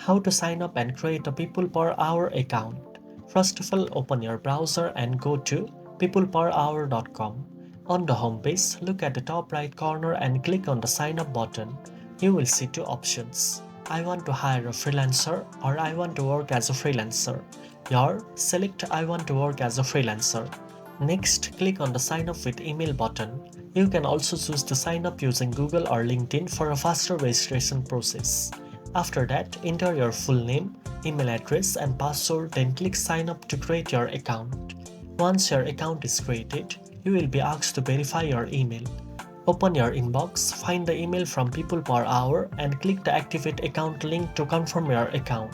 How to sign up and create a Peopleperhour account. First of all, open your browser and go to peopleperhour.com. On the homepage, look at the top right corner and click on the sign up button. You will see two options. I want to hire a freelancer or I want to work as a freelancer. Here, select I want to work as a freelancer. Next, click on the sign up with email button. You can also choose to sign up using Google or LinkedIn for a faster registration process. After that, enter your full name, email address and password, then click sign up to create your account. Once your account is created, you will be asked to verify your email. Open your inbox, find the email from Peopleperhour and click the activate account link to confirm your account.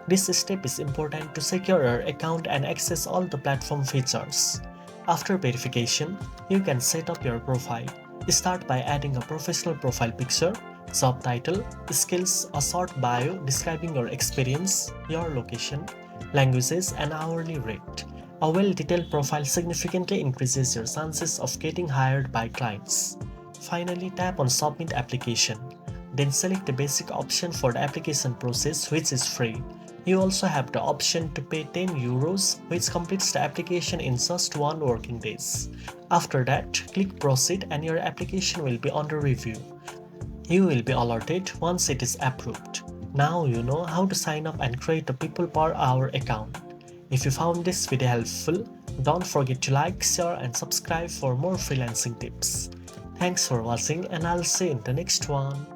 This step is important to secure your account and access all the platform features. After verification, you can set up your profile. Start by adding a professional profile picture, job title, skills, a short bio describing your experience, your location, languages, and hourly rate. A well-detailed profile significantly increases your chances of getting hired by clients. Finally, tap on Submit Application. Then select the basic option for the application process, which is free. You also have the option to pay €10, which completes the application in just 1 working days. After that, click Proceed and your application will be under review. You will be alerted once it is approved. Now you know how to sign up and create a Peopleperhour account. If you found this video helpful, don't forget to like, share and subscribe for more freelancing tips. Thanks for watching and I'll see you in the next one.